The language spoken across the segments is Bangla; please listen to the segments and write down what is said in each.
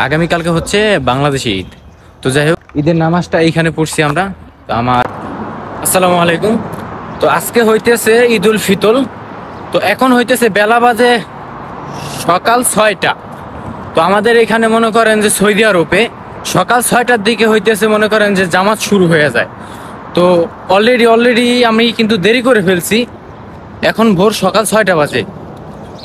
আগামীকালকে হচ্ছে বাংলাদেশে ঈদ। তো যাই হোক, ঈদের নামাজটা এইখানে পড়ছি আমরা। তো আমার আসসালামু আলাইকুম। তো আজকে হইতেছে ঈদ উল ফিতর। তো এখন হইতেছে বেলা বাজে সকাল 6টা। তো আমাদের এখানে মনে করেন যে সৌদি আরবে সকাল 6টার দিকে হইতেছে মনে করেন যে জামাত শুরু হয়ে যায়। তো অলরেডি আমি কিন্তু দেরি করে ফেলছি। এখন ভোর সকাল 6টা বাজে,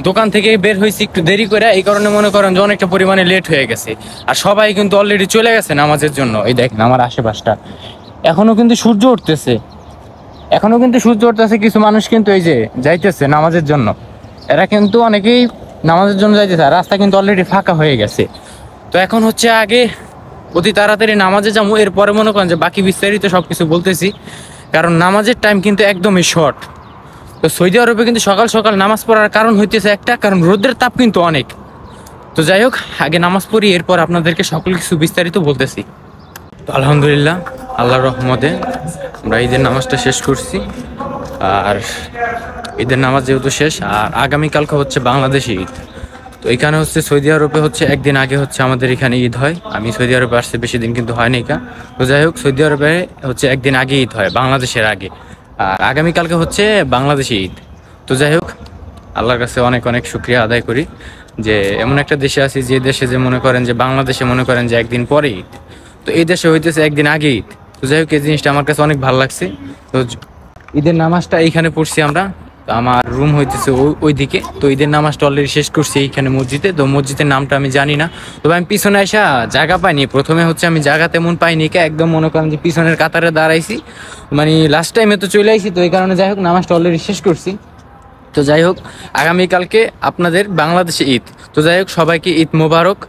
দোকান থেকে বের হয়েছি একটু দেরি করে, এই কারণে মনে করেন যে অনেকটা পরিমাণে লেট হয়ে গেছে। আর সবাই কিন্তু অলরেডি চলে গেছে নামাজের জন্য। এই দেখেন আমার আশেপাশটা এখনো কিন্তু সূর্য উঠতেছে, কিছু মানুষ কিন্তু এই যে যাইতেছে নামাজের জন্য। এরা কিন্তু অনেকেই নামাজের জন্য যাইতেছে, আর রাস্তা কিন্তু অলরেডি ফাঁকা হয়ে গেছে। তো এখন হচ্ছে আগে অতি তাড়াতাড়ি নামাজে যাবো, এরপরে মনে করেন যে বাকি বিস্তারিত সবকিছু বলতেছি, কারণ নামাজের টাইম কিন্তু একদমই শর্ট। তো সৌদি আরবে কিন্তু সকাল সকাল নামাজ পড়ার কারণ হইতেছে একটা, কারণ রোদের তাপ কিন্তু অনেক। তো যাই হোক, আগে নামাজ পড়ি, এরপর আপনাদেরকে সকল কিছু বিস্তারিত বলতেছি। তো আলহামদুলিল্লাহ, আল্লাহর রহমতে আমরা ঈদের নামাজটা শেষ করছি। আর ঈদের নামাজ যেহেতু শেষ, আর আগামীকালকে হচ্ছে বাংলাদেশে ঈদ। তো এখানে হচ্ছে সৌদি আরবে হচ্ছে একদিন আগে হচ্ছে আমাদের এখানে ঈদ হয়। আমি সৌদি আরবে আসতে বেশি দিন কিন্তু হয়নি কা। তো যাই হোক, সৌদি আরবে হচ্ছে একদিন আগে ঈদ হয়, বাংলাদেশের আগে। আর আগামীকালকে হচ্ছে বাংলাদেশে ঈদ। তো যাই হোক, আল্লাহর কাছে অনেক অনেক শুকরিয়া আদায় করি যে এমন একটা দেশে আছি, যে দেশে যে মনে করেন যে বাংলাদেশে মনে করেন যে একদিন পরে ঈদ, তো এই দেশে হইতেছে একদিন আগে ঈদ। তো যাই হোক, এই জিনিসটা আমার কাছে অনেক ভালো লাগছে। তো ঈদের নামাজটা এইখানে পড়ছি আমরা। তো আমার রুম হইতেছে ওইদিকে। তো ঈদের নামাজটা অলরেডি শেষ করছি এইখানে মসজিদে। তো মসজিদের নামটা আমি জানি না, তবে আমি পিছনে আসা জায়গা পাইনি। প্রথমে হচ্ছে আমি জায়গা তেমন পাইনি, একদম মনে করেন যে পিছনের কাতারে দাঁড়াইছি, মানে লাস্ট টাইমে তো চলে আইছি। তো এই কারণে যাই হোক, নামাজটা অলরেডি শেষ করছি। তো যাই হোক, আগামীকালকে আপনাদের বাংলাদেশে ঈদ। তো যাই হোক, সবাইকে ঈদ মোবারক।